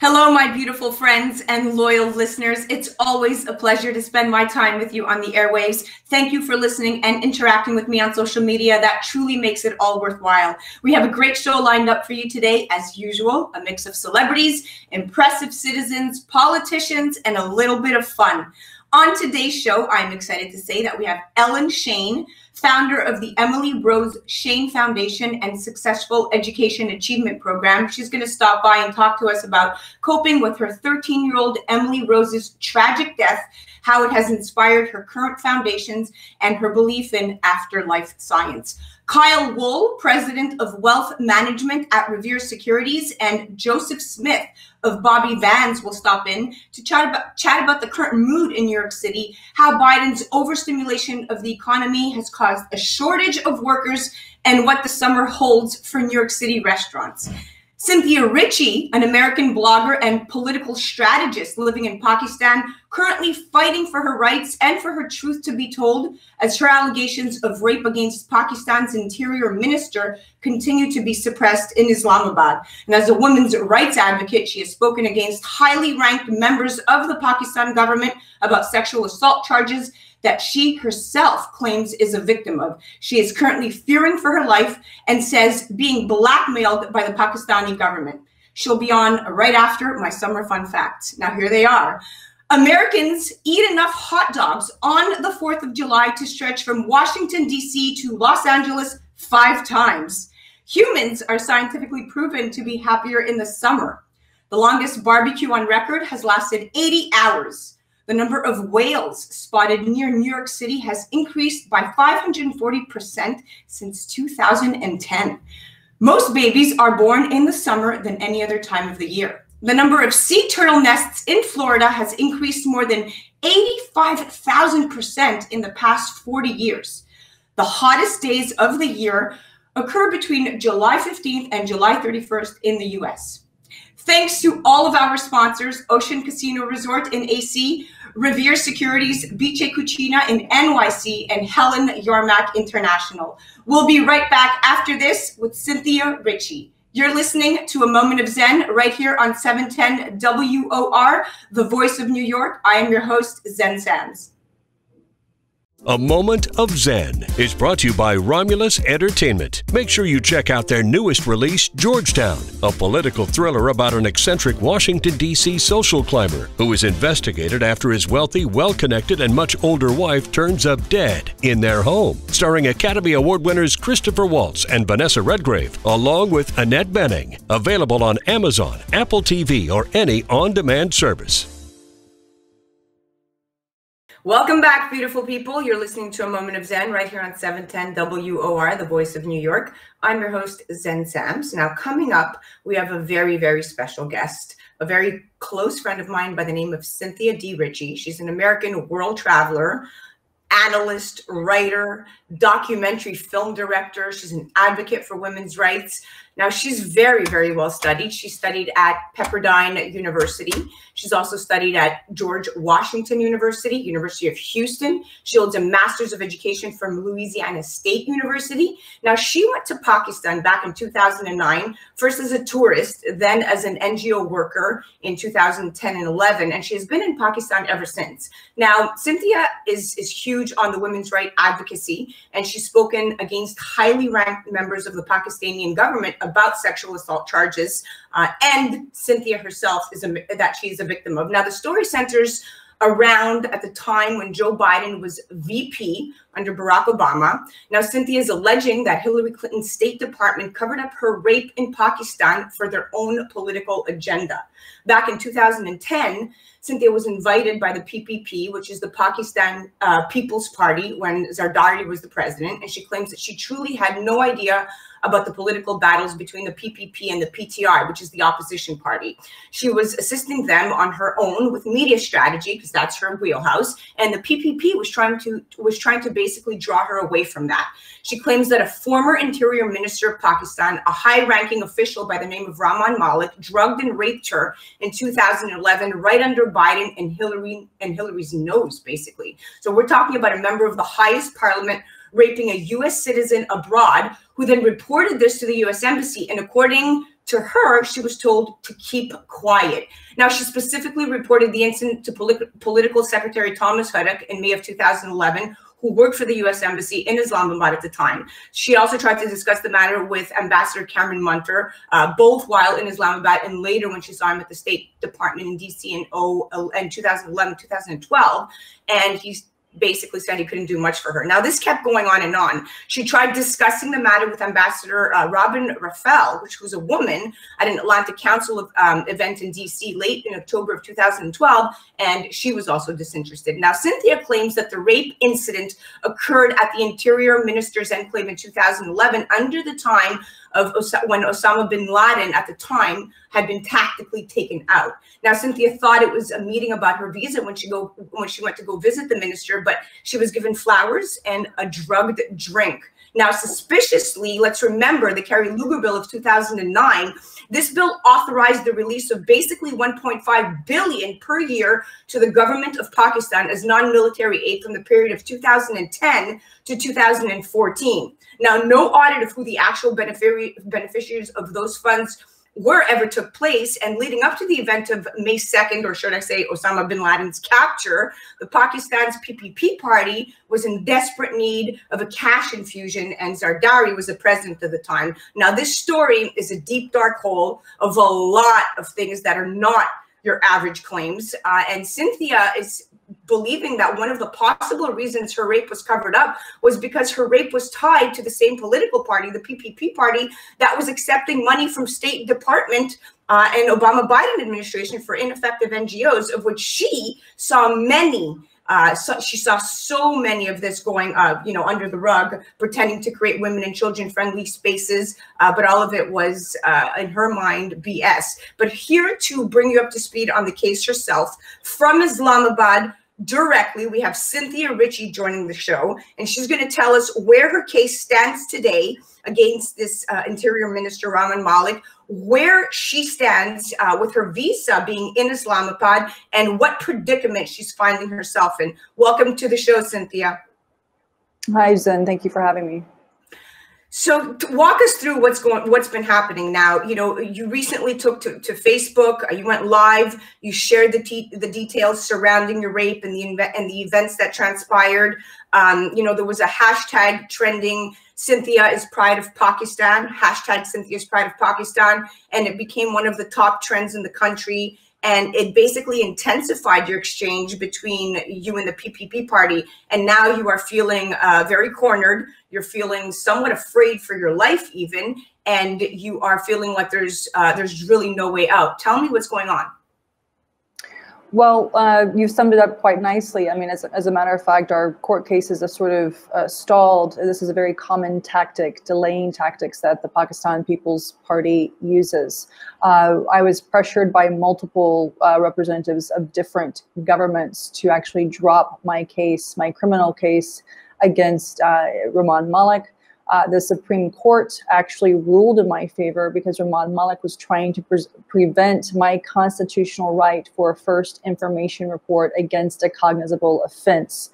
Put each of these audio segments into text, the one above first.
Hello, my beautiful friends and loyal listeners. It's always a pleasure to spend my time with you on the airwaves. Thank you for listening and interacting with me on social media. That truly makes it all worthwhile. We have a great show lined up for you today, as usual, a mix of celebrities, impressive citizens, politicians, and a little bit of fun. On today's show, I'm excited to say that we have Ellen Shane, founder of the Emily Rose Shane Foundation and Successful Education Achievement Program. She's going to stop by and talk to us about coping with her 13-year-old Emily Rose's tragic death, how it has inspired her current foundations, and her belief in afterlife science. Kyle Wool, president of wealth management at Revere Securities, and Joseph Smith of Bobby Vans will stop in to chat about the current mood in New York City, how Biden's overstimulation of the economy has caused a shortage of workers, and what the summer holds for New York City restaurants. Cynthia Ritchie, an American blogger and political strategist living in Pakistan, currently fighting for her rights and for her truth to be told, as her allegations of rape against Pakistan's interior minister continue to be suppressed in Islamabad. And as a women's rights advocate, she has spoken against highly ranked members of the Pakistan government about sexual assault charges that she herself claims is a victim of. She is currently fearing for her life and says being blackmailed by the Pakistani government. She'll be on right after my summer fun facts. Now here they are. Americans eat enough hot dogs on the 4th of July to stretch from Washington, D.C. to Los Angeles 5 times. Humans are scientifically proven to be happier in the summer. The longest barbecue on record has lasted 80 hours. The number of whales spotted near New York City has increased by 540% since 2010. Most babies are born in the summer than any other time of the year. The number of sea turtle nests in Florida has increased more than 85,000% in the past 40 years. The hottest days of the year occur between July 15th and July 31st in the U.S. Thanks to all of our sponsors, Ocean Casino Resort in AC, Revere Securities, Biche Cucina in NYC, and Helen Yarmack International. We'll be right back after this with Cynthia Ritchie. You're listening to A Moment of Zen right here on 710 WOR, the voice of New York. I am your host, Xen Sams. A Moment of Zen is brought to you by Romulus Entertainment. Make sure you check out their newest release, Georgetown, a political thriller about an eccentric Washington, D.C. social climber who is investigated after his wealthy, well-connected, and much older wife turns up dead in their home. Starring Academy Award winners Christopher Waltz and Vanessa Redgrave, along with Annette Bening. Available on Amazon, Apple TV, or any on-demand service. Welcome back, beautiful people. You're listening to A Moment of Zen right here on 710 WOR, the voice of New York. I'm your host, Xen Sams. Now, coming up, we have a very, very special guest, a very close friend of mine by the name of Cynthia D. Ritchie. She's an American world traveler, analyst, writer, documentary film director. She's an advocate for women's rights. Now, she's very, very well studied. She studied at Pepperdine University. She's also studied at George Washington University, University of Houston. She holds a Master's of Education from Louisiana State University. Now, she went to Pakistan back in 2009, first as a tourist, then as an NGO worker in 2010 and 11, and she has been in Pakistan ever since. Now, Cynthia is huge on the women's rights advocacy, and she's spoken against highly ranked members of the Pakistani government about sexual assault charges, and Cynthia herself that she's a victim of. Now, the story centers around at the time when Joe Biden was VP under Barack Obama. Now, Cynthia is alleging that Hillary Clinton's State Department covered up her rape in Pakistan for their own political agenda. Back in 2010, Cynthia was invited by the PPP, which is the Pakistan People's Party, when Zardari was the president, and she claims that she truly had no idea about the political battles between the PPP and the PTI, which is the opposition party. She was assisting them on her own with media strategy, because that's her wheelhouse, and the PPP was trying to basically draw her away from that. She claims that a former interior minister of Pakistan, a high-ranking official by the name of Rahman Malik, drugged and raped her in 2011 right under Biden and Hillary's nose, basically. So we're talking about a member of the highest parliament raping a U.S. citizen abroad, who then reported this to the U.S. Embassy. And according to her, she was told to keep quiet. Now, she specifically reported the incident to Political Secretary Thomas Huddock in May of 2011, who worked for the U.S. Embassy in Islamabad at the time. She also tried to discuss the matter with Ambassador Cameron Munter, both while in Islamabad and later when she saw him at the State Department in D.C. in 2011, 2012. And he's basically said he couldn't do much for her. Now, this kept going on and on. She tried discussing the matter with Ambassador Robin Raphael, which was a woman at an Atlantic Council event in D.C. late in October of 2012, and she was also disinterested. Now, Cynthia claims that the rape incident occurred at the Interior Minister's Enclave in 2011 under the time of when Osama bin Laden at the time had been tactically taken out. Now, Cynthia thought it was a meeting about her visa when she went to go visit the minister, but she was given flowers and a drugged drink. Now, suspiciously, let's remember the Kerry Lugar Bill of 2009. This bill authorized the release of basically 1.5 billion per year to the government of Pakistan as non-military aid from the period of 2010 to 2014. Now, no audit of who the actual beneficiaries of those funds were ever took place, and leading up to the event of May 2nd, or should I say Osama bin Laden's capture, the Pakistan's PPP party was in desperate need of a cash infusion, and Zardari was the president at the time. Now, this story is a deep, dark hole of a lot of things that are not your average claims, and Cynthia is believing that one of the possible reasons her rape was covered up was because her rape was tied to the same political party, the PPP party, that was accepting money from State Department and Obama-Biden administration for ineffective NGOs, of which she saw many. She saw so many of this going, under the rug, pretending to create women and children-friendly spaces, but all of it was, in her mind, BS. But here to bring you up to speed on the case herself, from Islamabad directly, we have Cynthia Ritchie joining the show, and she's going to tell us where her case stands today against this Interior Minister, Rahman Malik, where she stands with her visa being in Islamabad, and what predicament she's finding herself in. Welcome to the show, Cynthia. Hi, Xen. Thank you for having me. So walk us through what's been happening now. You know, you recently took to Facebook. You went live. You shared the details surrounding your rape and the events that transpired. There was a hashtag trending, Cynthia is pride of Pakistan, hashtag Cynthia is pride of Pakistan, and it became one of the top trends in the country. And it basically intensified your exchange between you and the PPP party. And now you are feeling very cornered. You're feeling somewhat afraid for your life even. And you are feeling like there's really no way out. Tell me what's going on. Well, you've summed it up quite nicely. I mean, as a matter of fact, our court cases have sort of stalled. This is a very common tactic, delaying tactics that the Pakistan People's Party uses. I was pressured by multiple representatives of different governments to actually drop my case, my criminal case against Rahman Malik. The Supreme Court actually ruled in my favor because Rahman Malik was trying to prevent my constitutional right for a first information report against a cognizable offense.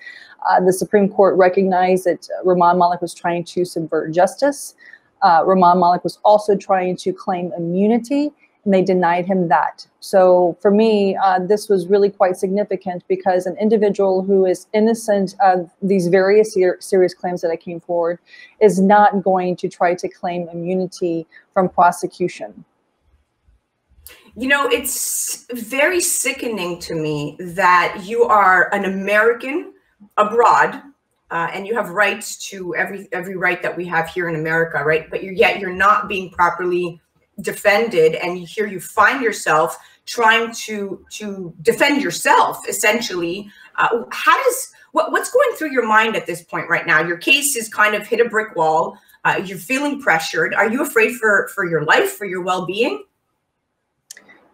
The Supreme Court recognized that Rahman Malik was trying to subvert justice. Rahman Malik was also trying to claim immunity, and they denied him that. So for me, this was really quite significant because an individual who is innocent of these various serious claims that I came forward is not going to try to claim immunity from prosecution. You know, it's very sickening to me that you are an American abroad, and you have rights to every right that we have here in America, right? But yet you're not being properly defended, and here you find yourself trying to defend yourself, essentially. What's going through your mind at this point right now? Your case is kind of hit a brick wall. You're feeling pressured. Are you afraid for your life, for your well-being?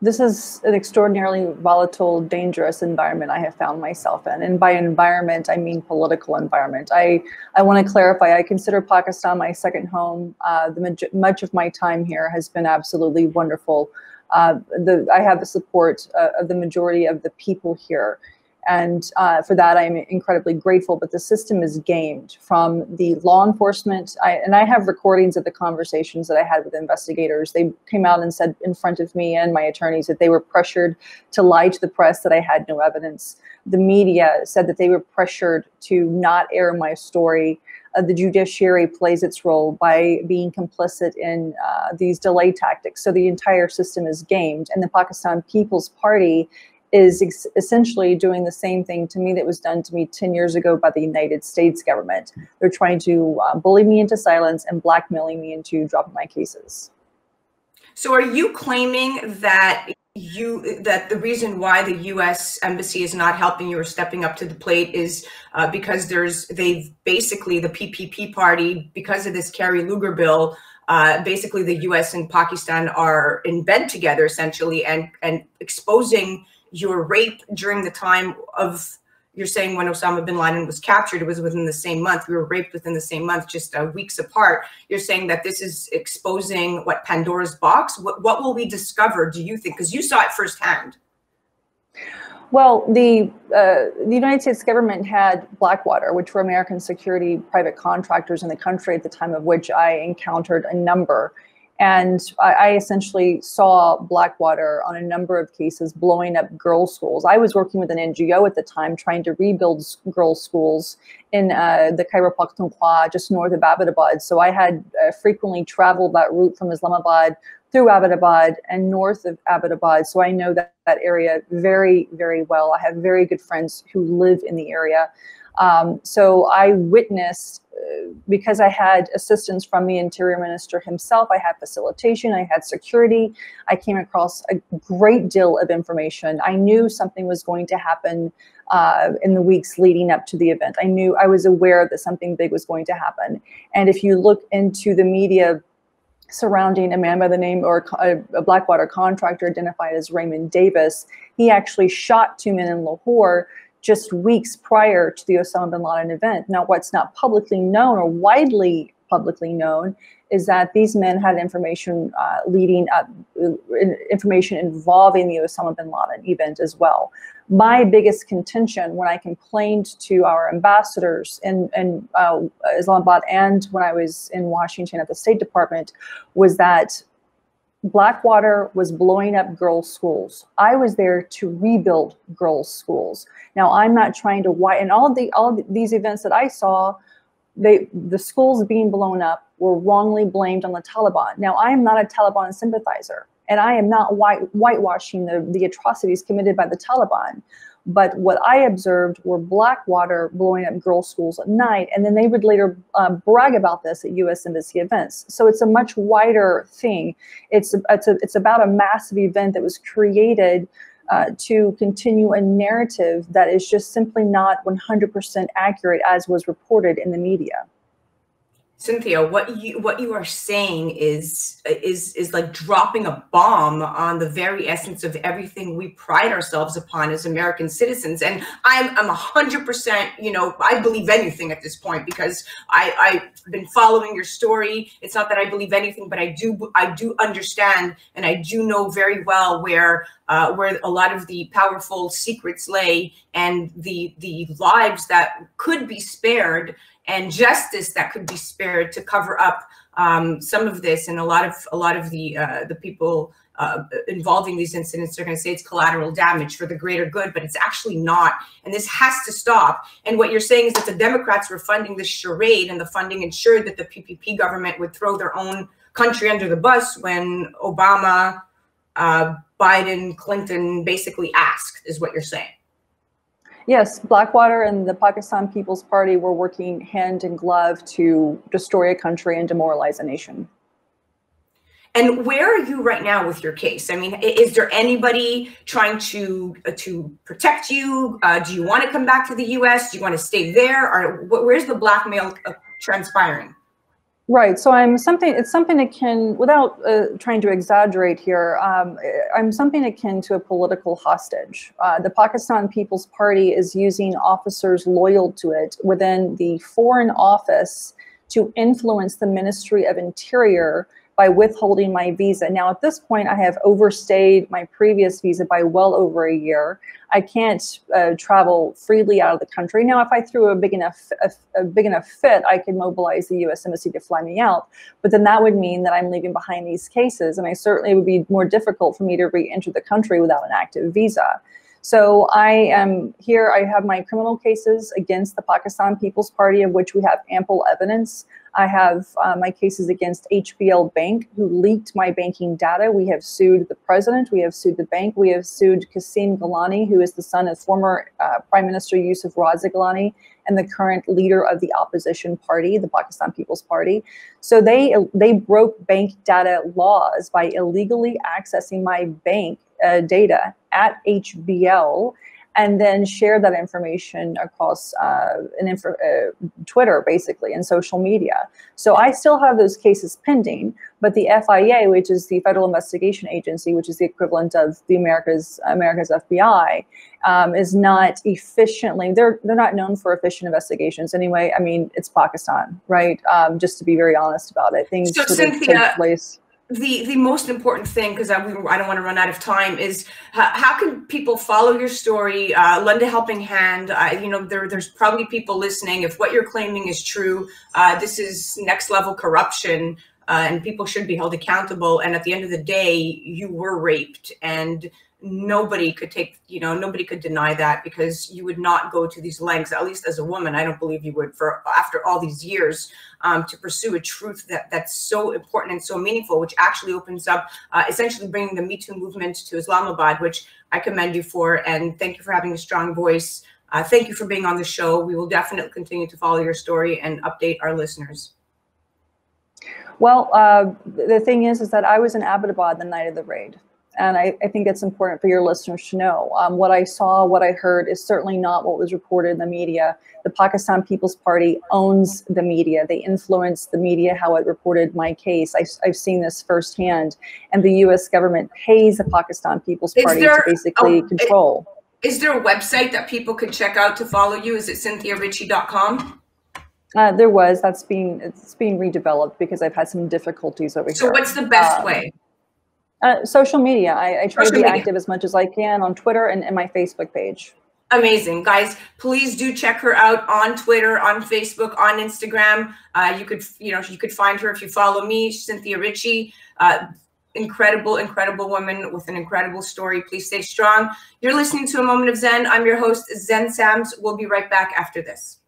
This is an extraordinarily volatile, dangerous environment I have found myself in. And by environment, I mean political environment. I want to clarify, I consider Pakistan my second home. Much of my time here has been absolutely wonderful. I have the support of the majority of the people here. And for that, I'm incredibly grateful. But the system is gamed from the law enforcement. And I have recordings of the conversations that I had with investigators. They came out and said in front of me and my attorneys that they were pressured to lie to the press that I had no evidence. The media said that they were pressured to not air my story. The judiciary plays its role by being complicit in these delay tactics. So the entire system is gamed. And the Pakistan People's Party is essentially doing the same thing to me that was done to me 10 years ago by the United States government. They're trying to bully me into silence and blackmailing me into dropping my cases. So are you claiming that the reason why the U.S. Embassy is not helping you or stepping up to the plate is because they've basically, the PPP party, because of this Kerry Lugar bill, basically the U.S. and Pakistan are in bed together essentially and exposing your rape during the time of, you're saying when Osama bin Laden was captured, it was within the same month. We were raped within the same month, just weeks apart. You're saying that this is exposing what, Pandora's box? What will we discover, do you think? Because you saw it firsthand. Well, the United States government had Blackwater, which were American security private contractors in the country at the time of which I encountered a number. And I essentially saw Blackwater on a number of cases blowing up girls' schools. I was working with an NGO at the time trying to rebuild girls' schools in the Khyber Pakhtunkhwa, just north of Abbottabad. So I had frequently traveled that route from Islamabad through Abbottabad and north of Abbottabad. So I know that area very, very well. I have very good friends who live in the area. So I witnessed, because I had assistance from the Interior Minister himself, I had facilitation, I had security, I came across a great deal of information. I knew something was going to happen in the weeks leading up to the event. I was aware that something big was going to happen. And if you look into the media surrounding a man by the name, or a Blackwater contractor identified as Raymond Davis, he actually shot 2 men in Lahore just weeks prior to the Osama bin Laden event. Now, what's not publicly known or widely publicly known is that these men had information leading up, information involving the Osama bin Laden event as well. My biggest contention when I complained to our ambassadors in Islamabad and when I was in Washington at the State Department was that Blackwater was blowing up girls' schools. I was there to rebuild girls' schools. Now, I'm not trying to and all these events that I saw, the schools being blown up were wrongly blamed on the Taliban. Now, I am not a Taliban sympathizer, and I am not whitewashing the atrocities committed by the Taliban. But what I observed were Blackwater blowing up girls' schools at night, and then they would later brag about this at U.S. Embassy events. So it's a much wider thing. It's about a massive event that was created to continue a narrative that is just simply not 100% accurate as was reported in the media. Cynthia, what you are saying is like dropping a bomb on the very essence of everything we pride ourselves upon as American citizens. And I'm 100%, you know, I believe anything at this point because I've been following your story. It's not that I believe anything, but I do understand, and I do know very well where a lot of the powerful secrets lay, and the lives that could be spared and justice that could be spared to cover up some of this. And a lot of the people involving these incidents are going to say it's collateral damage for the greater good, but it's actually not. And this has to stop. And what you're saying is that the Democrats were funding this charade, and the funding ensured that the PPP government would throw their own country under the bus when Obama, Biden, Clinton basically asked, is what you're saying. Yes, Blackwater and the Pakistan People's Party were working hand in glove to destroy a country and demoralize a nation. And where are you right now with your case? I mean, is there anybody trying to protect you? Do you want to come back to the U.S.? Do you want to stay there? Or where's the blackmail transpiring? Right. So it's something akin, without trying to exaggerate here, I'm something akin to a political hostage. The Pakistan People's Party is using officers loyal to it within the Foreign Office to influence the Ministry of Interior by withholding my visa. Now, at this point, I have overstayed my previous visa by well over a year. I can't travel freely out of the country. Now, if I threw a big enough fit, I could mobilize the U.S. Embassy to fly me out. But then that would mean that I'm leaving behind these cases, and it would be more difficult for me to re-enter the country without an active visa. So I am here. I have my criminal cases against the Pakistan People's Party, of which we have ample evidence. I have my cases against HBL Bank, who leaked my banking data. We have sued the president. We have sued the bank. We have sued Qasem Gilani, who is the son of former Prime Minister Yusuf Raza Gilani and the current leader of the opposition party, the Pakistan People's Party. So they broke bank data laws by illegally accessing my bank data at HBL, and then share that information across Twitter, basically, and social media. So I still have those cases pending, but the FIA, which is the Federal Investigation Agency, which is the equivalent of the America's FBI, is not efficiently, they're not known for efficient investigations anyway. I mean, it's Pakistan, right? Just to be very honest about it. Things so, sort Cynthia, of take place. The most important thing, because I don't want to run out of time, is how can people follow your story, lend a helping hand? There's probably people listening. If what you're claiming is true, this is next level corruption, and people should be held accountable. And at the end of the day, you were raped, and nobody could deny that, because you would not go to these lengths, at least as a woman. I don't believe you would, for after all these years, to pursue a truth that's so important and so meaningful, which actually opens up essentially bringing the Me Too movement to Islamabad, which I commend you for. And thank you for having a strong voice. Thank you for being on the show. We will definitely continue to follow your story and update our listeners. Well, the thing is that I was in Abbottabad the night of the raid. And I think it's important for your listeners to know. What I saw, what I heard is certainly not what was reported in the media. The Pakistan People's Party owns the media. They influence the media, how it reported my case. I've seen this firsthand. And the U.S. government pays the Pakistan People's Party to basically control. Is there a website that people could check out to follow you? Is it cynthiaritchie.com? There was. It's being redeveloped because I've had some difficulties over here. So what's the best way? Social media. I try to be active as much as I can on Twitter and my Facebook page. Amazing. Guys, please do check her out on Twitter, on Facebook, on Instagram. You could find her if you follow me, Cynthia Ritchie. Incredible woman with an incredible story. Please stay strong. You're listening to A Moment of Xen. I'm your host, Xen Sams. We'll be right back after this.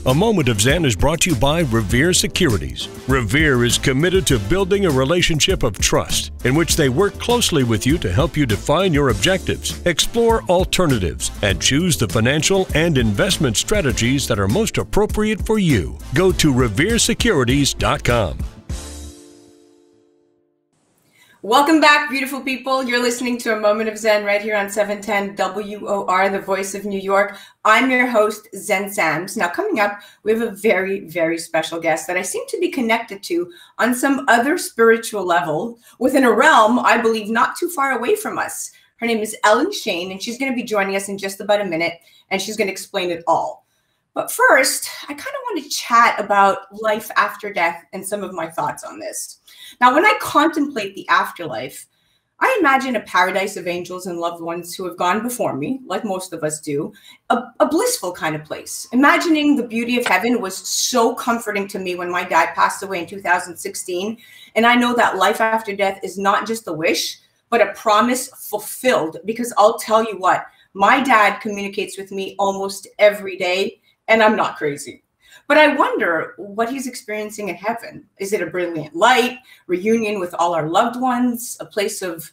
A Moment of Xen is brought to you by Revere Securities. Revere is committed to building a relationship of trust in which they work closely with you to help you define your objectives, explore alternatives, and choose the financial and investment strategies that are most appropriate for you. Go to reveresecurities.com. Welcome back, beautiful people. You're listening to A Moment of Xen right here on 710 WOR, the voice of New York. I'm your host, Xen Sams. Now, coming up, we have a very, very special guest that I seem to be connected to on some other spiritual level within a realm, I believe, not too far away from us. Her name is Ellen Shane, and she's going to be joining us in just about a minute, and she's going to explain it all. But first, I kind of want to chat about life after death and some of my thoughts on this. Now, when I contemplate the afterlife, I imagine a paradise of angels and loved ones who have gone before me, like most of us do, a blissful kind of place. Imagining the beauty of heaven was so comforting to me when my dad passed away in 2016. And I know that life after death is not just a wish, but a promise fulfilled. Because I'll tell you what, my dad communicates with me almost every day, and I'm not crazy. But I wonder what he's experiencing in heaven. Is it a brilliant light, reunion with all our loved ones, a place of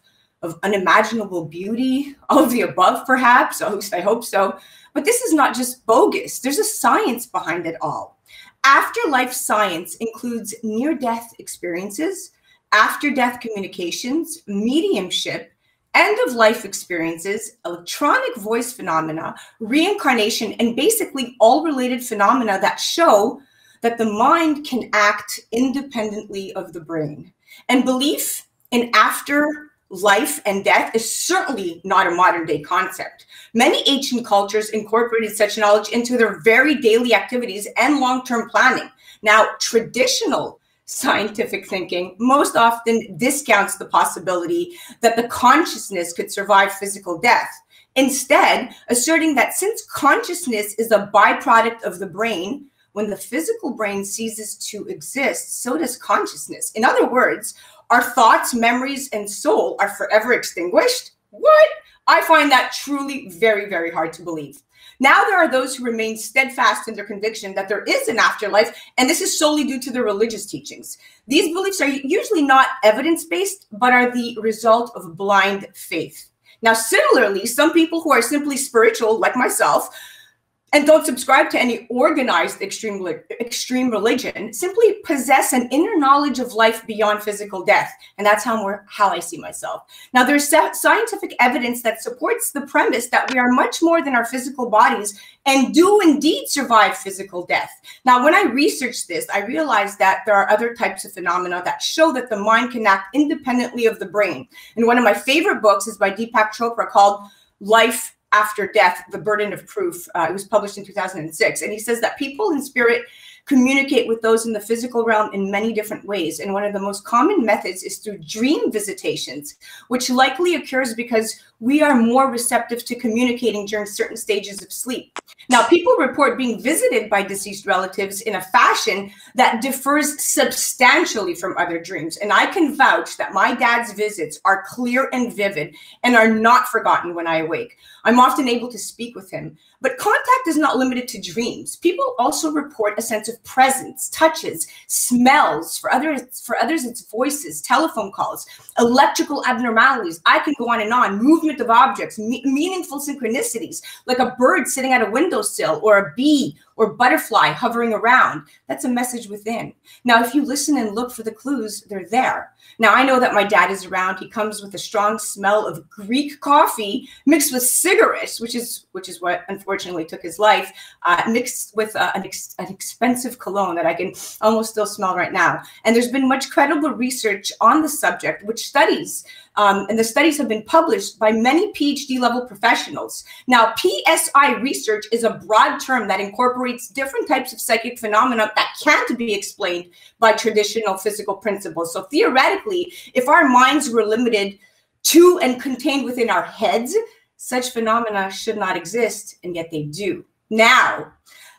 unimaginable beauty, all of the above, perhaps? At least I hope so. But this is not just bogus. There's a science behind it all. Afterlife science includes near-death experiences, after-death communications, mediumship, end-of-life experiences, electronic voice phenomena, reincarnation, and basically all related phenomena that show that the mind can act independently of the brain. And belief in afterlife and death is certainly not a modern-day concept. Many ancient cultures incorporated such knowledge into their very daily activities and long-term planning. Now, traditional scientific thinking most often discounts the possibility that the consciousness could survive physical death, instead asserting that since consciousness is a byproduct of the brain, when the physical brain ceases to exist, so does consciousness. In other words, our thoughts, memories, and soul are forever extinguished? What? I find that truly very, very hard to believe. Now there are those who remain steadfast in their conviction that there is an afterlife, and this is solely due to their religious teachings. These beliefs are usually not evidence-based, but are the result of blind faith. Now, similarly, some people who are simply spiritual, like myself, and don't subscribe to any organized extreme religion, simply possess an inner knowledge of life beyond physical death. And that's how I see myself. Now, there's scientific evidence that supports the premise that we are much more than our physical bodies and do indeed survive physical death. Now, when I researched this, I realized that there are other types of phenomena that show that the mind can act independently of the brain. And one of my favorite books is by Deepak Chopra called Life After Death, The Burden of Proof. It was published in 2006. And he says that people in spirit communicate with those in the physical realm in many different ways. And one of the most common methods is through dream visitations, which likely occurs because we are more receptive to communicating during certain stages of sleep. Now, people report being visited by deceased relatives in a fashion that differs substantially from other dreams. And I can vouch that my dad's visits are clear and vivid and are not forgotten when I awake. I'm often able to speak with him. But contact is not limited to dreams. People also report a sense of presence, touches, smells. For others, it's voices, telephone calls, electrical abnormalities. I can go on, movement of objects, meaningful synchronicities, like a bird sitting at a windowsill or a bee or butterfly hovering around. That's a message within. Now, if you listen and look for the clues, they're there. Now, I know that my dad is around. He comes with a strong smell of Greek coffee mixed with cigarettes, which is what unfortunately took his life, mixed with an expensive cologne that I can almost still smell right now. And there's been much credible research on the subject, which studies, and the studies have been published by many PhD level professionals. Now, PSI research is a broad term that incorporates different types of psychic phenomena that can't be explained by traditional physical principles. So theoretically, if our minds were limited to and contained within our heads, such phenomena should not exist, and yet they do. Now,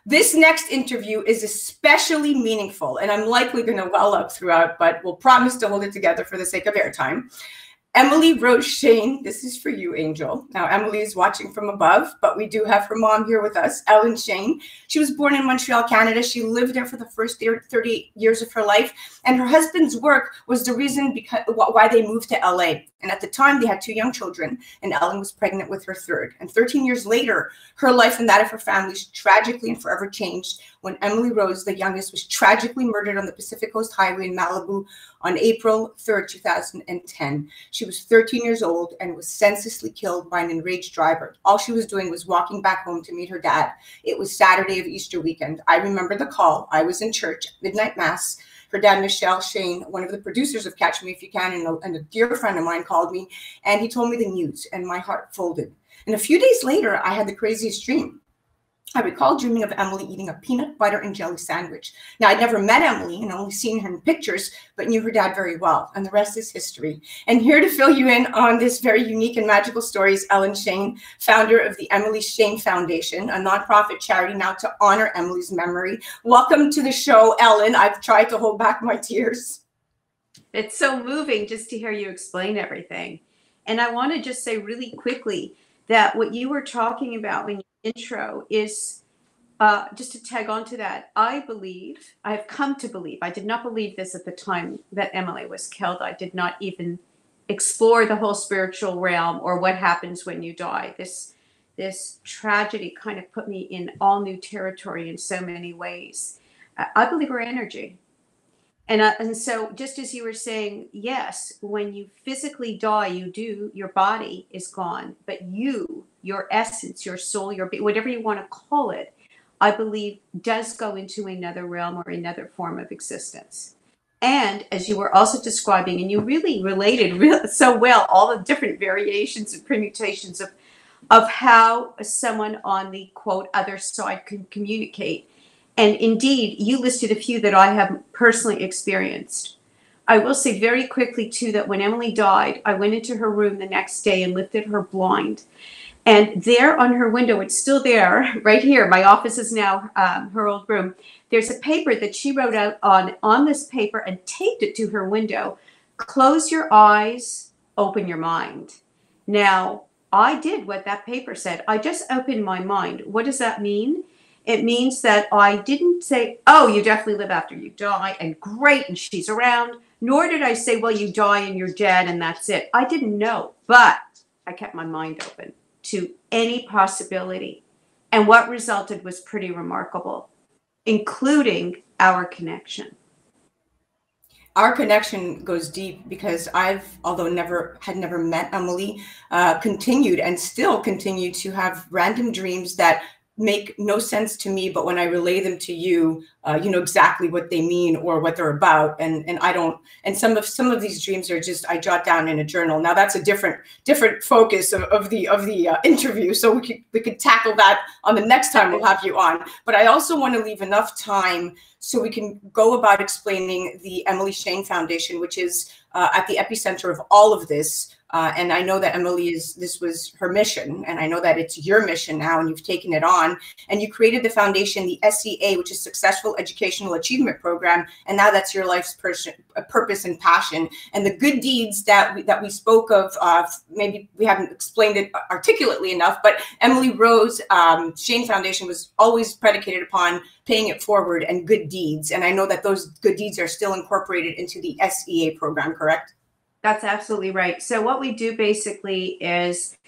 this next interview is especially meaningful, and I'm likely going to well up throughout, but we'll promise to hold it together for the sake of airtime. Emily Rose Shane, this is for you, Angel. Now, Emily is watching from above, but we do have her mom here with us, Ellen Shane. She was born in Montreal, Canada. She lived there for the first 30 years of her life, and her husband's work was the reason why they moved to LA. And at the time, they had 2 young children, and Ellen was pregnant with her 3rd. And 13 years later, her life and that of her family tragically and forever changed when Emily Rose, the youngest, was tragically murdered on the Pacific Coast Highway in Malibu on April 3rd, 2010. She was 13 years old and was senselessly killed by an enraged driver. All she was doing was walking back home to meet her dad. It was Saturday of Easter weekend. I remember the call. I was in church, midnight mass. Her dad, Michelle Shane, one of the producers of Catch Me If You Can, and a dear friend of mine called me, and he told me the news, and my heart folded. And a few days later, I had the craziest dream. I recall dreaming of Emily eating a peanut butter and jelly sandwich. Now, I'd never met Emily and only seen her in pictures, but knew her dad very well, and the rest is history. And here to fill you in on this very unique and magical story is Ellen Shane, founder of the Emily Shane Foundation, a nonprofit charity now to honor Emily's memory. Welcome to the show, Ellen. I've tried to hold back my tears. It's so moving just to hear you explain everything. And I want to just say really quickly that what you were talking about when you intro is just to tag on to that. I've come to believe, I did not believe this at the time that Emily was killed. I did not even explore the whole spiritual realm or what happens when you die. This tragedy kind of put me in all new territory in so many ways. I believe we're energy. And so just as you were saying, yes, when you physically die, your body is gone, but your essence, your soul, whatever you want to call it, I believe does go into another realm or another form of existence. And as you were also describing, and you really related so well, all the different variations and permutations of how someone on the quote other side can communicate. And indeed, you listed a few that I have personally experienced. I will say very quickly, too, that when Emily died, I went into her room the next day and lifted her blind. And there on her window, it's still there, right here. My office is now her old room. There's a paper that she wrote out on this paper and taped it to her window. Close your eyes, open your mind. Now, I did what that paper said. I just opened my mind. What does that mean? It means that I didn't say, oh, you definitely live after you die, and great, and she's around. Nor did I say, well, you die and you're dead, and that's it. I didn't know, but I kept my mind open to any possibility. And what resulted was pretty remarkable, including our connection. Our connection goes deep because I've, although never met Emily, continued and still continue to have random dreams that make no sense to me, but when I relay them to you, you know exactly what they mean or what they're about. And I don't, and some of these dreams are just, I jot down in a journal. Now that's a different focus of the interview. So we could tackle that on the next time we'll have you on. But I also want to leave enough time so we can go about explaining the Emily Shane Foundation, which is at the epicenter of all of this. And I know that Emily this was her mission, and I know that it's your mission now, and you've taken it on. And you created the foundation, the SEA, which is Successful Educational Achievement Program, and now that's your life's purpose and passion. And the good deeds that we spoke of, maybe we haven't explained it articulately enough, but Emily Rose Shane Foundation was always predicated upon paying it forward and good deeds. And I know that those good deeds are still incorporated into the SEA program, correct? That's absolutely right. So what we do basically is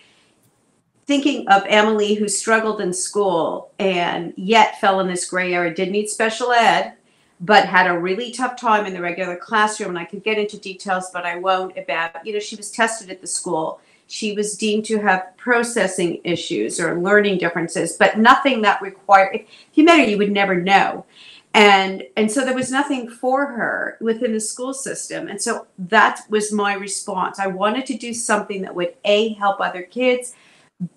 thinking of Emily, who struggled in school and yet fell in this gray area, did need special ed, but had a really tough time in the regular classroom. And I could get into details, but I won't, about, you know, she was tested at the school. She was deemed to have processing issues or learning differences, but nothing that required, if you met her, you would never know. And so there was nothing for her within the school system. And so that was my response. I wanted to do something that would, A, help other kids,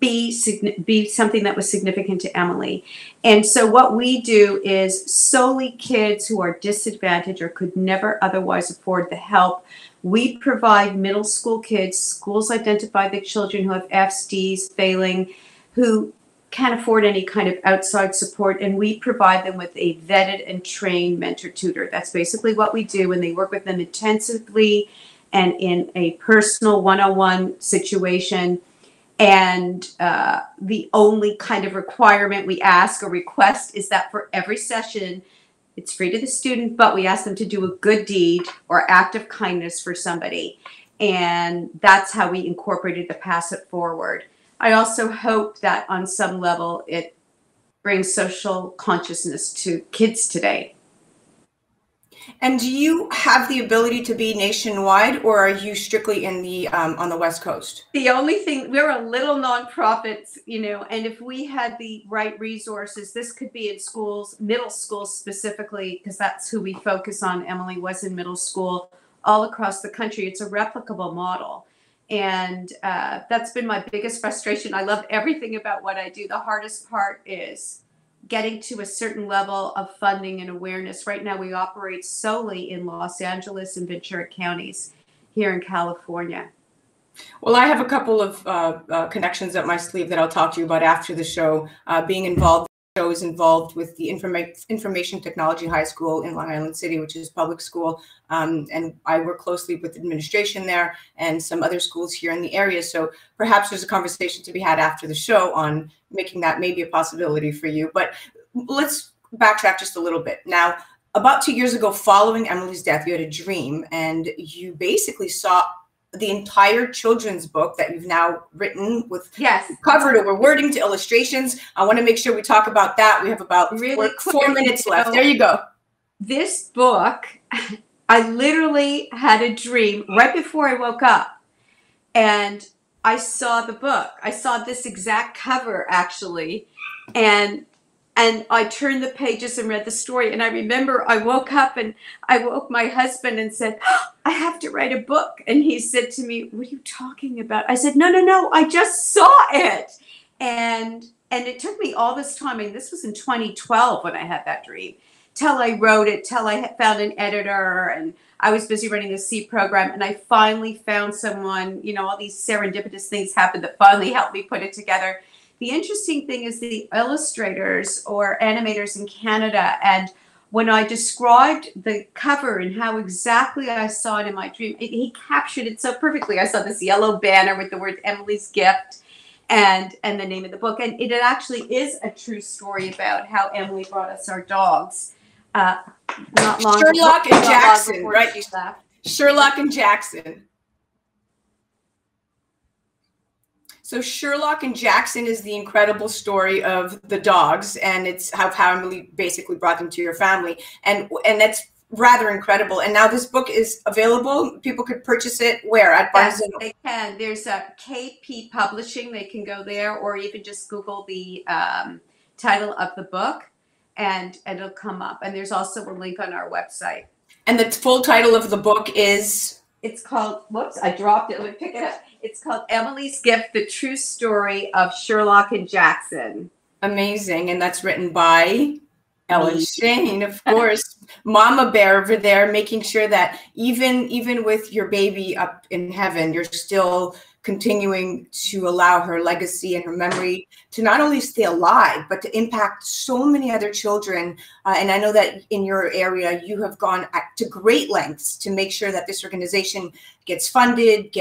B, be something that was significant to Emily. And so what we do is solely kids who are disadvantaged or could never otherwise afford the help. We provide middle school kids, schools identify the children who have Fs, Ds, failing, who can't afford any kind of outside support, and we provide them with a vetted and trained mentor tutor. That's basically what we do, and they work with them intensively and in a personal one-on-one situation. And the only kind of requirement we ask or request is that for every session, it's free to the student, but we ask them to do a good deed or act of kindness for somebody. And that's how we incorporated the Pass It Forward. I also hope that on some level it brings social consciousness to kids today. And do you have the ability to be nationwide, or are you strictly in the on the West Coast? The only thing, we're a little nonprofit, you know, and if we had the right resources, this could be in schools, middle schools specifically, because that's who we focus on. Emily was in middle school all across the country. It's a replicable model. And that's been my biggest frustration. I love everything about what I do. The hardest part is getting to a certain level of funding and awareness. Right now, we operate solely in Los Angeles and Ventura counties here in California. Well, I have a couple of connections up my sleeve that I'll talk to you about after the show. Being involved. Show is involved with the Information Technology High School in Long Island City, which is public school. And I work closely with administration there and some other schools here in the area. So perhaps there's a conversation to be had after the show on making that maybe a possibility for you. But let's backtrack just a little bit. Now, about 2 years ago, following Emily's death, you had a dream and you basically saw the entire children's book that you've now written with cover to wording to illustrations. I want to make sure we talk about that. We have about really 4 minutes left. There you go. This book, I literally had a dream right before I woke up, and I saw the book. I saw this exact cover actually, and I turned the pages and read the story. And I remember I woke up and I woke my husband and said, oh, I have to write a book. And he said to me, what are you talking about? I said, no, I just saw it. And And it took me all this time, and this was in 2012 when I had that dream, till I wrote it, till I found an editor, and I was busy running the C program, and I finally found someone, you know, all these serendipitous things happened that finally helped me put it together. The interesting thing is the illustrators or animators in Canada, and when I described the cover and how exactly I saw it in my dream, he captured it so perfectly. I saw this yellow banner with the word Emily's Gift and the name of the book. And it actually is a true story about how Emily brought us our dogs. Not long Sherlock before, and Jackson, right? She left. Sherlock and Jackson. So Sherlock and Jackson is the incredible story of the dogs, and it's how Emily basically brought them to your family, and that's rather incredible. And now this book is available. People could purchase it where? At Barnes Yes, they can. There's a KP Publishing. They can go there, or even just Google the title of the book, and it'll come up. And there's also a link on our website. And the full title of the book is? It's called, whoops, I dropped it. Let me pick it up. It's called Emily's Gift, The True Story of Sherlock and Jackson. Amazing. And that's written by Ellen Shane, of course. Mama Bear over there, making sure that even with your baby up in heaven, you're still continuing to allow her legacy and her memory to not only stay alive, but to impact so many other children. And I know that in your area, you have gone to great lengths to make sure that this organization gets funded,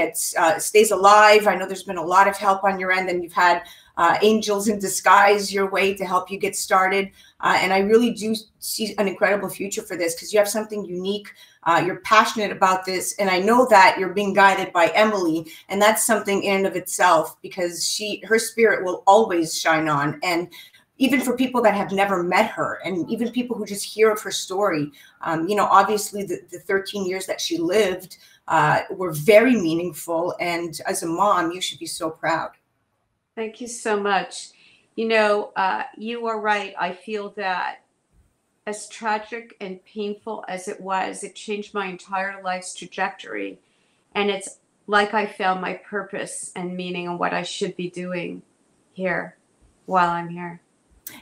stays alive. I know there's been a lot of help on your end, and you've had angels in disguise your way to help you get started. And I really do see an incredible future for this because you have something unique. You're passionate about this. And I know that you're being guided by Emily. And that's something in and of itself, because her spirit will always shine on. And even for people that have never met her, and even people who just hear of her story, obviously the 13 years that she lived were very meaningful. And as a mom, you should be so proud. Thank you so much. You know, you are right. I feel that as tragic and painful as it was, it changed my entire life's trajectory. And it's like I found my purpose and meaning and what I should be doing here while I'm here.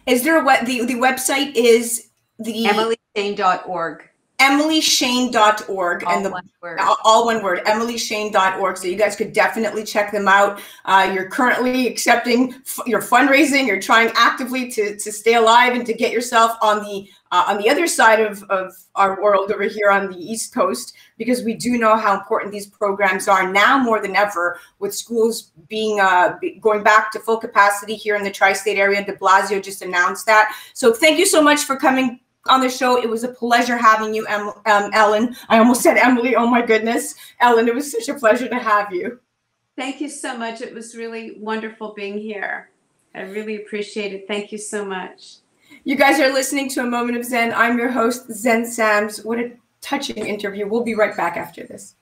Is there the website is the EmilyShane.org. EmilyShane.org, and all one word, EmilyShane.org. So you guys could definitely check them out. You're currently accepting your fundraising. You're trying actively to stay alive and to get yourself on the other side of our world over here on the East Coast, because we do know how important these programs are now more than ever, with schools being going back to full capacity here in the tri-state area. De Blasio just announced that. So thank you so much for coming on the show. It was a pleasure having you, Ellen. I almost said Emily. Oh my goodness. Ellen, it was such a pleasure to have you. Thank you so much. It was really wonderful being here. I really appreciate it. Thank you so much. You guys are listening to A Moment of Zen. I'm your host, Xen Sams. What a touching interview. We'll be right back after this.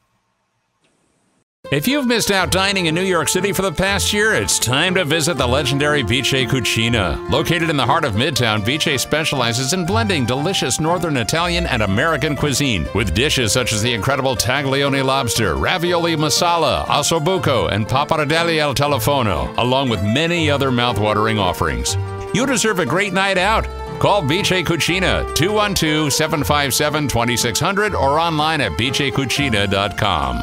If you've missed out dining in New York City for the past year, it's time to visit the legendary Vice Cucina. Located in the heart of Midtown, Vice specializes in blending delicious Northern Italian and American cuisine with dishes such as the incredible taglione lobster, ravioli masala, ossobuco, and pappardelle al telefono, along with many other mouthwatering offerings. You deserve a great night out. Call Vice Cucina 212-757-2600 or online at vicecucina.com.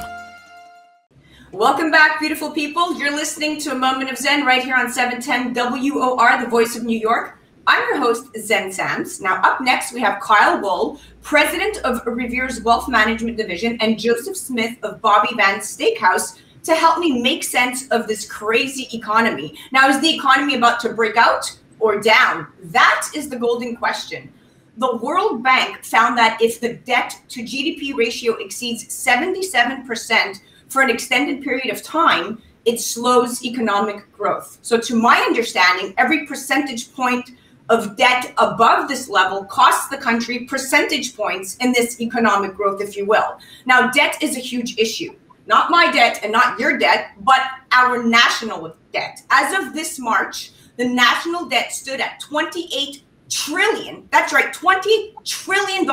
Welcome back, beautiful people. You're listening to A Moment of Zen right here on 710 WOR, the voice of New York. I'm your host, Xen Sams. Now, up next, we have Kyle Wool, president of Revere's Wealth Management Division, and Joseph Smith of Bobby Van's Steakhouse to help me make sense of this crazy economy. Now, is the economy about to break out or down? That is the golden question. The World Bank found that if the debt to GDP ratio exceeds 77%, for an extended period of time, it slows economic growth. So to my understanding, every percentage point of debt above this level costs the country percentage points in this economic growth, if you will. Now, debt is a huge issue. Not my debt and not your debt, but our national debt. As of this March, the national debt stood at $28 trillion. That's right, $20 trillion.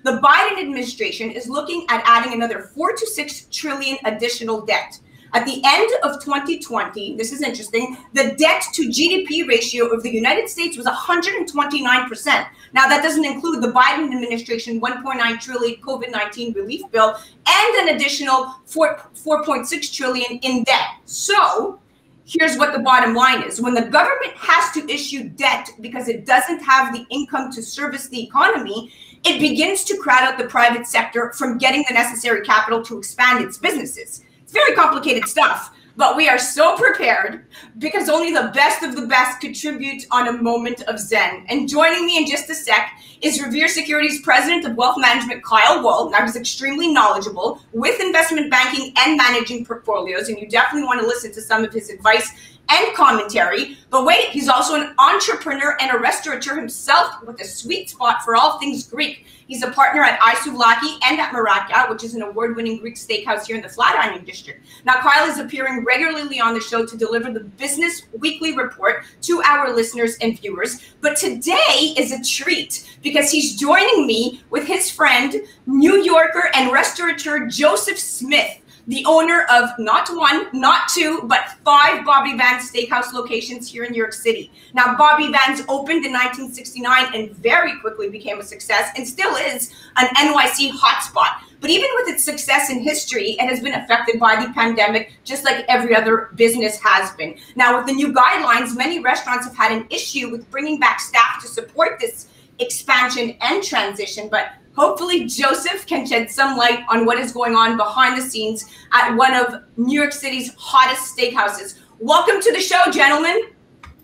The Biden administration is looking at adding another $4 to $6 trillion additional debt. At the end of 2020, this is interesting, the debt to GDP ratio of the United States was 129%. Now, that doesn't include the Biden administration $1.9 trillion COVID-19 relief bill and an additional $4.6 trillion in debt. So here's what the bottom line is. When the government has to issue debt because it doesn't have the income to service the economy, it begins to crowd out the private sector from getting the necessary capital to expand its businesses. It's very complicated stuff, but we are so prepared because only the best of the best contribute on a moment of Zen. And joining me in just a sec is Revere Securities President of Wealth Management, Kyle Wool. Now, he's extremely knowledgeable with investment banking and managing portfolios, and you definitely want to listen to some of his advice and commentary. But wait, he's also an entrepreneur and a restaurateur himself with a sweet spot for all things Greek. He's a partner at Isoulaki and at Maraka, which is an award-winning Greek steakhouse here in the Flatiron District. Now, Kyle is appearing regularly on the show to deliver the Business Weekly Report to our listeners and viewers. But today is a treat because he's joining me with his friend, New Yorker and restaurateur Joseph Smith, the owner of not one, not two, but 5 Bobby Van's steakhouse locations here in New York City. Now, Bobby Van's opened in 1969 and very quickly became a success and still is an NYC hotspot. But even with its success in history, it has been affected by the pandemic, just like every other business has been. Now, with the new guidelines, many restaurants have had an issue with bringing back staff to support this expansion and transition, but hopefully Joseph can shed some light on what is going on behind the scenes at one of New York City's hottest steakhouses. Welcome to the show, gentlemen.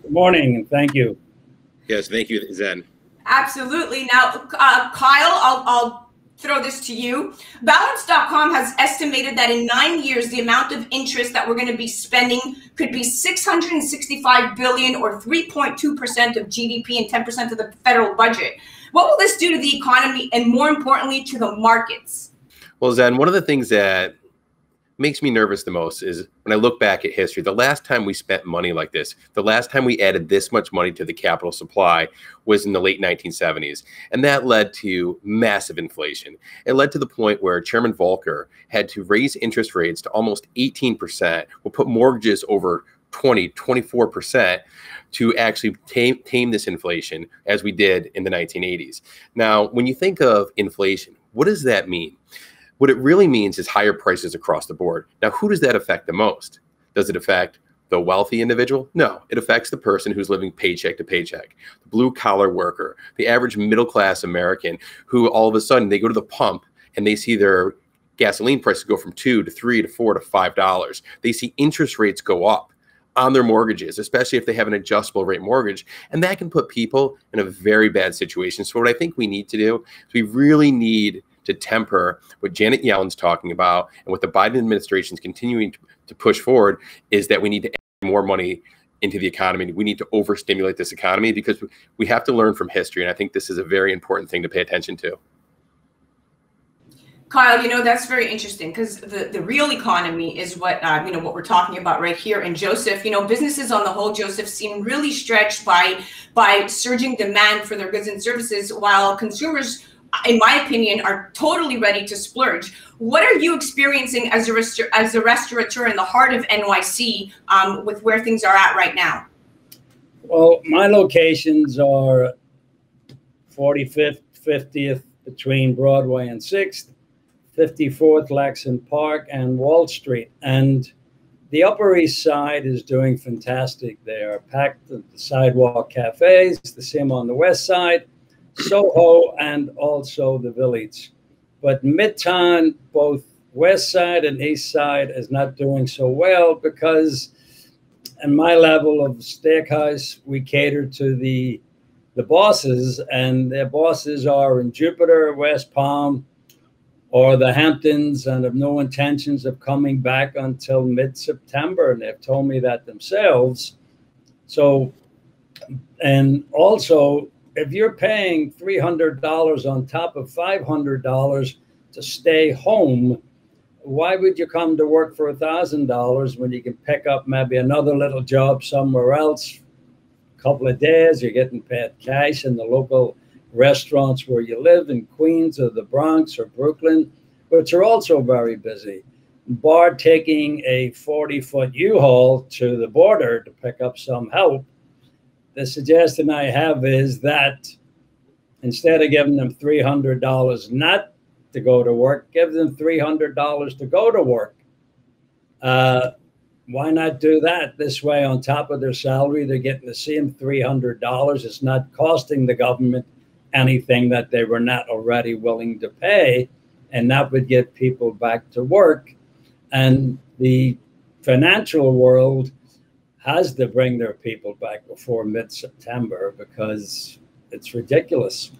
Good morning, and thank you. Yes, thank you, Zen. Absolutely. Now, Kyle, I'll throw this to you. Balance.com has estimated that in 9 years, the amount of interest that we're going to be spending could be $665 billion or 3.2% of GDP and 10% of the federal budget. What will this do to the economy and, more importantly, to the markets? Well, Zen, one of the things that makes me nervous the most is when I look back at history, the last time we spent money like this, the last time we added this much money to the capital supply was in the late 1970s. And that led to massive inflation. It led to the point where Chairman Volcker had to raise interest rates to almost 18%, will put mortgages over 24% to actually tame this inflation as we did in the 1980s. Now, when you think of inflation, what does that mean? What it really means is higher prices across the board. Now, who does that affect the most? Does it affect the wealthy individual? No, it affects the person who's living paycheck to paycheck, the blue collar worker, the average middle class American who all of a sudden they go to the pump and they see their gasoline prices go from $2 to $3 to $4 to $5. They see interest rates go up on their mortgages, especially if they have an adjustable rate mortgage. And that can put people in a very bad situation. So what I think we need to do is we really need to temper what Janet Yellen's talking about and what the Biden administration is continuing to push forward is that we need to add more money into the economy. We need to overstimulate this economy because we have to learn from history. And I think this is a very important thing to pay attention to. Kyle, you know, that's very interesting because the real economy is what, what we're talking about right here. And Joseph, you know, businesses on the whole, Joseph, seem really stretched by surging demand for their goods and services, while consumers, in my opinion, are totally ready to splurge. What are you experiencing as a restaurateur in the heart of NYC with where things are at right now? Well, my locations are 45th, 50th between Broadway and 6th, 54th Lexington Park and Wall Street. And the Upper East Side is doing fantastic. They are packed at the sidewalk cafes, the same on the West Side, Soho, and also the Village. But Midtown, both West Side and East Side, is not doing so well because in my level of steakhouse, we cater to the bosses, and their bosses are in Jupiter, West Palm, or the Hamptons, and have no intentions of coming back until mid-September. And they've told me that themselves. So, and also, if you're paying $300 on top of $500 to stay home, why would you come to work for $1,000 when you can pick up maybe another little job somewhere else? A couple of days, you're getting paid cash in the local restaurants where you live in Queens or the Bronx or Brooklyn, which are also very busy. bar taking a 40-foot U-Haul to the border to pick up some help. The suggestion I have is that instead of giving them $300 not to go to work, give them $300 to go to work. Why not do that? This way, on top of their salary, they're getting the same $300. It's not costing the government anything that they were not already willing to pay, and that would get people back to work. And the financial world has to bring their people back before mid-September because it's ridiculous.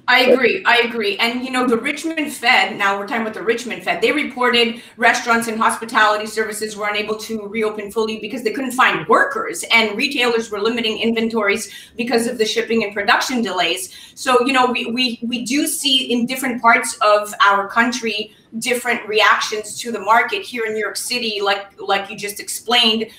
I agree. And, you know, the Richmond Fed, now we're talking about the Richmond Fed, they reported restaurants and hospitality services were unable to reopen fully because they couldn't find workers, and retailers were limiting inventories because of the shipping and production delays. So, you know, we do see in different parts of our country different reactions to the market. Here in New York City, like you just explained,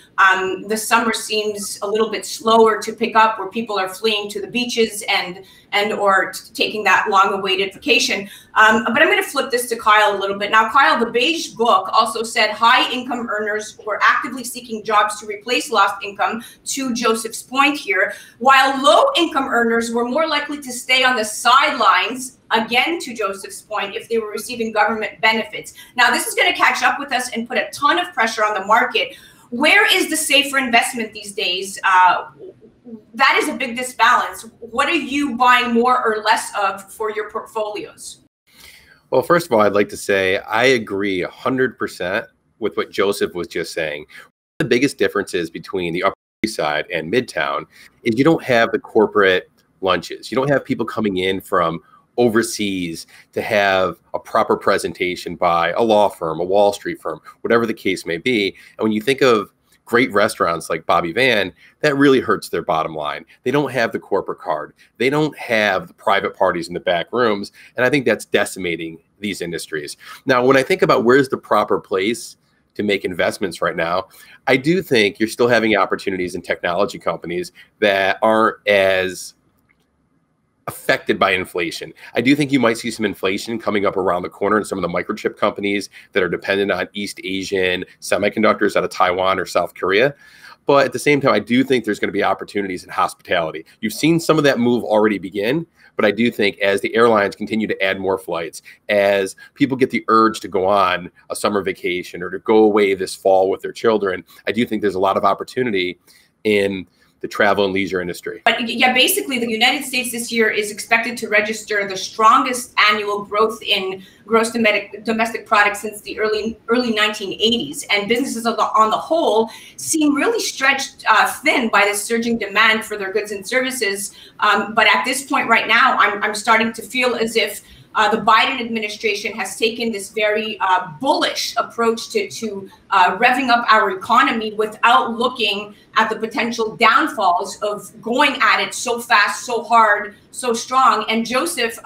the summer seems a little bit slower to pick up, where people are fleeing to the beaches and or taking that long-awaited vacation. But I'm going to flip this to Kyle a little bit. Now, Kyle, the Beige Book also said high-income earners were actively seeking jobs to replace lost income, to Joseph's point here, while low-income earners were more likely to stay on the sidelines, again, to Joseph's point, if they were receiving government benefits. Now, this is going to catch up with us and put a ton of pressure on the market. Where is the safer investment these days? That is a big disbalance. What are you buying more or less of for your portfolios? Well, first of all, I'd like to say I agree 100% with what Joseph was just saying. The biggest differences between the Upper East Side and Midtown is you don't have the corporate lunches. You don't have people coming in from overseas to have a proper presentation by a law firm, a Wall Street firm, whatever the case may be. And when you think of great restaurants like Bobby Van, that really hurts their bottom line. They don't have the corporate card. They don't have the private parties in the back rooms. And I think that's decimating these industries. Now, when I think about where's the proper place to make investments right now, I do think you're still having opportunities in technology companies that aren't as affected by inflation. I do think you might see some inflation coming up around the corner in some of the microchip companies that are dependent on East Asian semiconductors out of Taiwan or South Korea. But at the same time, I do think there's going to be opportunities in hospitality. You've seen some of that move already begin, but I do think as the airlines continue to add more flights, as people get the urge to go on a summer vacation or to go away this fall with their children, I do think there's a lot of opportunity in the travel and leisure industry. But yeah, basically the United States this year is expected to register the strongest annual growth in gross domestic product since the early 1980s. And businesses on the whole seem really stretched thin by this surging demand for their goods and services. But at this point right now, I'm starting to feel as if the Biden administration has taken this very bullish approach to revving up our economy without looking at the potential downfalls of going at it so fast, so hard, so strong. And Joseph,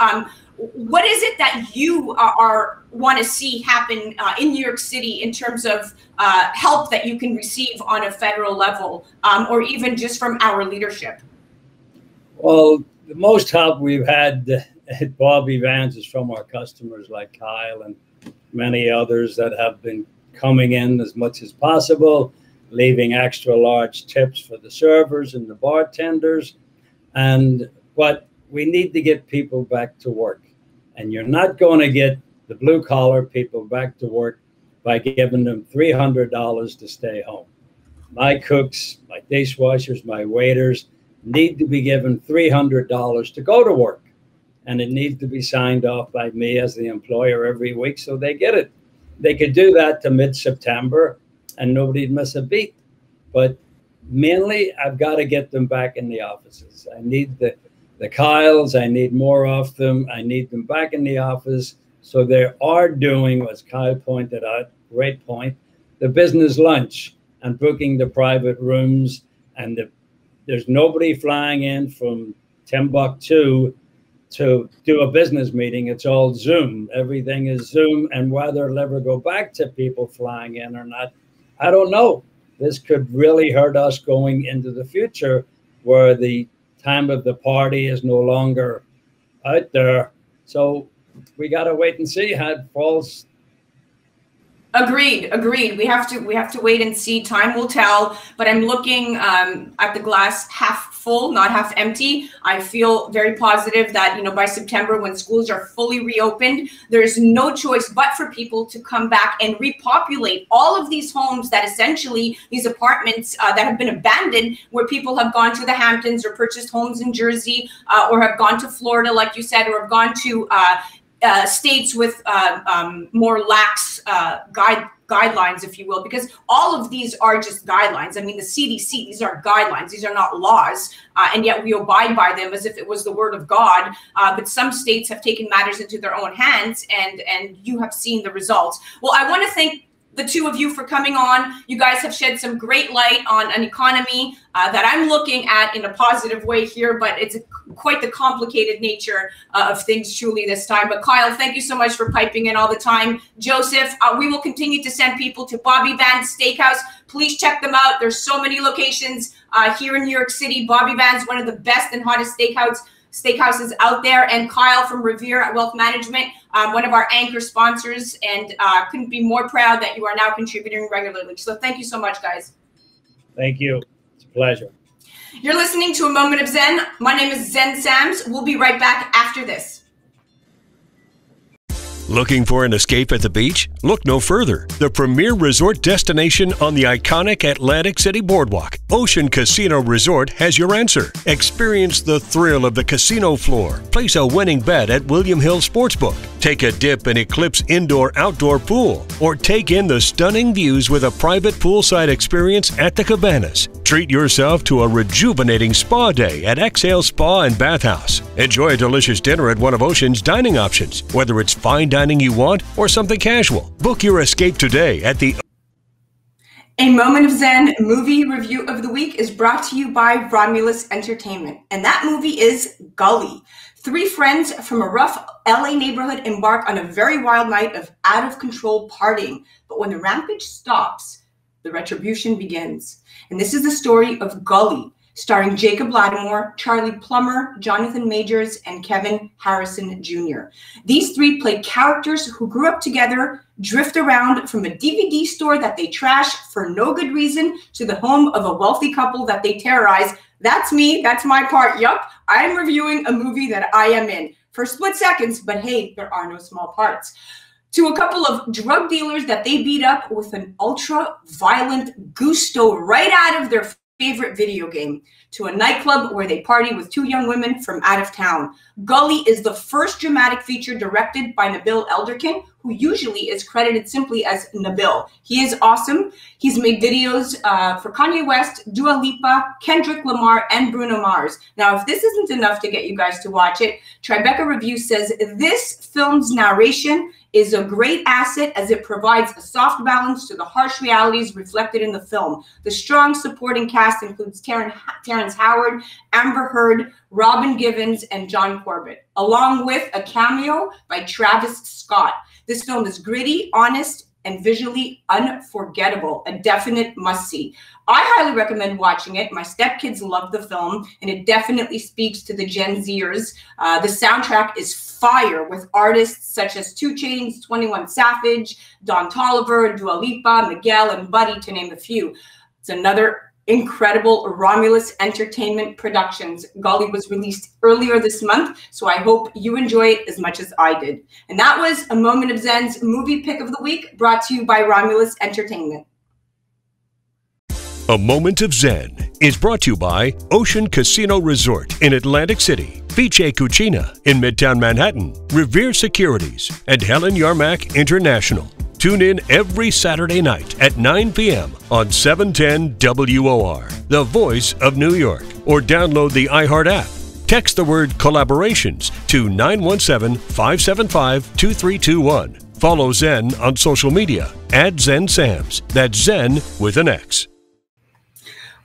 what is it that you want to see happen in New York City in terms of help that you can receive on a federal level, or even just from our leadership? Well, the most help we've had at Bobby Vans is from our customers like Kyle and many others that have been coming in as much as possible, leaving extra large tips for the servers and the bartenders. But we need to get people back to work. And you're not going to get the blue collar people back to work by giving them $300 to stay home. My cooks, my dishwashers, my waiters need to be given $300 to go to work. And it needs to be signed off by me as the employer every week so they get it. They could do that to mid-September and nobody'd miss a beat. But mainly, I've got to get them back in the offices. I need the Kyles. I need more of them. I need them back in the office. So they are doing, as Kyle pointed out, great point, the business lunch and booking the private rooms. And there's nobody flying in from Timbuktu to do a business meeting. It's all Zoom. Everything is Zoom. And whether it'll ever go back to people flying in or not, I don't know. This could really hurt us going into the future where the time of the party is no longer out there. So we got to wait and see how it falls Agreed. We have to wait and see. Time will tell. But I'm looking at the glass half full, not half empty. I feel very positive that, you know, by September, when schools are fully reopened, there's no choice but for people to come back and repopulate all of these homes that essentially, these apartments that have been abandoned, where people have gone to the Hamptons or purchased homes in Jersey or have gone to Florida, like you said, or have gone to states with more lax guidelines, if you will, because all of these are just guidelines. I mean, the CDC, these are guidelines. These are not laws, and yet we abide by them as if it was the word of God. But some states have taken matters into their own hands, and you have seen the results. Well, I want to thank the two of you for coming on. You guys have shed some great light on an economy that I'm looking at in a positive way here, but it's quite the complicated nature of things truly this time. But Kyle, thank you so much for piping in all the time. Joseph, we will continue to send people to Bobby Van's Steakhouse. Please check them out. There's so many locations here in New York City. Bobby Van's one of the best and hottest steakhouses out there. And Kyle from Revere Wealth Management, one of our anchor sponsors, and couldn't be more proud that you are now contributing regularly. So thank you so much, guys. Thank you. It's a pleasure. You're listening to A Moment of Xen. My name is Xen Sams. We'll be right back after this. Looking for an escape at the beach? Look no further. The premier resort destination on the iconic Atlantic City Boardwalk, Ocean Casino Resort, has your answer. Experience the thrill of the casino floor. Place a winning bet at William Hill Sportsbook. Take a dip in Eclipse Indoor-Outdoor Pool. Or take in the stunning views with a private poolside experience at the Cabanas. Treat yourself to a rejuvenating spa day at Exhale Spa and Bath House. Enjoy a delicious dinner at one of Ocean's dining options, whether it's fine dining you want or something casual. Book your escape today at the A Moment of Xen movie review of the week is brought to you by Romulus Entertainment, and that movie is Gully. Three friends from a rough LA neighborhood embark on a very wild night of out-of-control partying, but when the rampage stops, the retribution begins. And this is the story of Gully, starring Jacob Lattimore, Charlie Plummer, Jonathan Majors, and Kevin Harrison Jr. These three play characters who grew up together, drift around from a DVD store that they trash for no good reason to the home of a wealthy couple that they terrorize. That's me. That's my part. Yup. I'm reviewing a movie that I am in for split seconds, but hey, there are no small parts. To a couple of drug dealers that they beat up with an ultra-violent gusto right out of their favorite video game, to a nightclub where they party with two young women from out of town. Gully is the first dramatic feature directed by Nabil Elderkin, who usually is credited simply as Nabil. He is awesome. He's made videos for Kanye West, Dua Lipa, Kendrick Lamar, and Bruno Mars. Now, if this isn't enough to get you guys to watch it, Tribeca Review says this film's narration is a great asset as it provides a soft balance to the harsh realities reflected in the film. The strong supporting cast includes Terrence Howard, Amber Heard, Robin Givens, and John Corbett, along with a cameo by Travis Scott. This film is gritty, honest, and visually unforgettable, a definite must-see. I highly recommend watching it. My stepkids love the film, and it definitely speaks to the Gen Zers. The soundtrack is fire with artists such as 2 Chainz, 21 Savage, Don Toliver, Dua Lipa, Miguel, and Buddy, to name a few. It's another incredible Romulus Entertainment Productions. Gully was released earlier this month, so I hope you enjoy it as much as I did. And that was A Moment of Xen's movie pick of the week, brought to you by Romulus Entertainment. A Moment of Xen is brought to you by Ocean Casino Resort in Atlantic City, Vice Cucina in Midtown Manhattan, Revere Securities, and Helen Yarmack International. Tune in every Saturday night at 9 p.m. on 710 WOR, the voice of New York, or download the iHeart app. Text the word collaborations to 917-575-2321. Follow Xen on social media at Xen Sams. That's Xen with an X.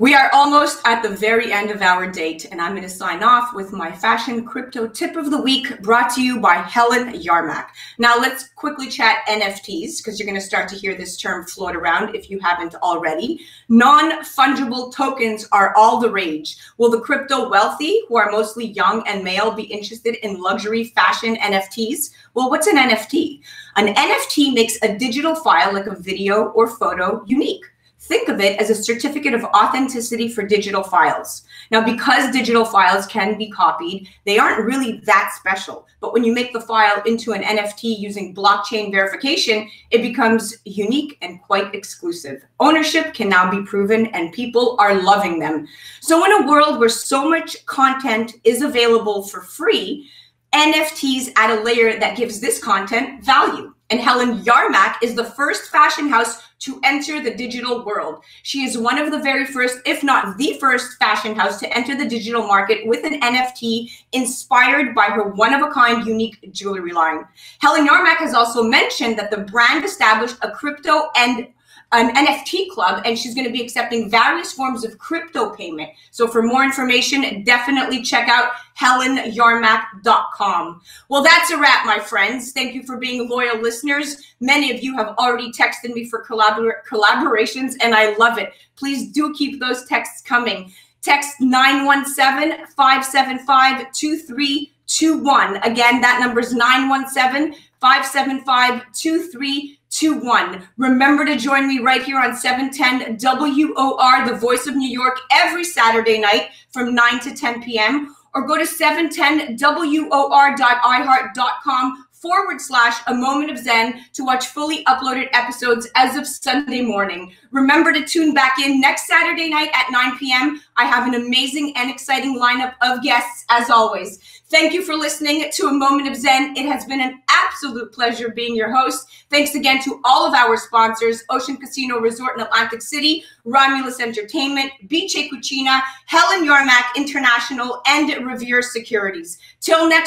We are almost at the very end of our date, and I'm going to sign off with my fashion crypto tip of the week, brought to you by Helen Yarmak. Now let's quickly chat NFTs, because you're going to start to hear this term float around if you haven't already. Non-fungible tokens are all the rage. Will the crypto wealthy, who are mostly young and male, be interested in luxury fashion NFTs? Well, what's an NFT? An NFT makes a digital file, like a video or photo, unique. Think of it as a certificate of authenticity for digital files. Now, because digital files can be copied, they aren't really that special. But when you make the file into an NFT using blockchain verification, it becomes unique and quite exclusive. Ownership can now be proven, and people are loving them. So in a world where so much content is available for free, NFTs add a layer that gives this content value. And Helen Yarmak is the first fashion house to enter the digital world. She is one of the very first, if not the first, fashion house to enter the digital market with an NFT inspired by her one-of-a-kind unique jewelry line. Helen Yarmak has also mentioned that the brand established a crypto and an NFT club, and she's going to be accepting various forms of crypto payment. So for more information, definitely check out HelenYarmak.com. Well, that's a wrap, my friends. Thank you for being loyal listeners. Many of you have already texted me for collaborations, and I love it. Please do keep those texts coming. Text 917-575-2321. Again, that number is 917-575-2321. Remember to join me right here on 710 WOR, the voice of New York, every Saturday night from 9 to 10 p.m. or go to 710WOR.iHeart.com/A Moment of Xen to watch fully uploaded episodes as of Sunday morning. Remember to tune back in next Saturday night at 9 p.m. I have an amazing and exciting lineup of guests, as always. Thank you for listening to A Moment of Xen. It has been an absolute pleasure being your host. Thanks again to all of our sponsors, Ocean Casino Resort in Atlantic City, Romulus Entertainment, Biche Cucina, Helen Yarmak International, and Revere Securities. Till next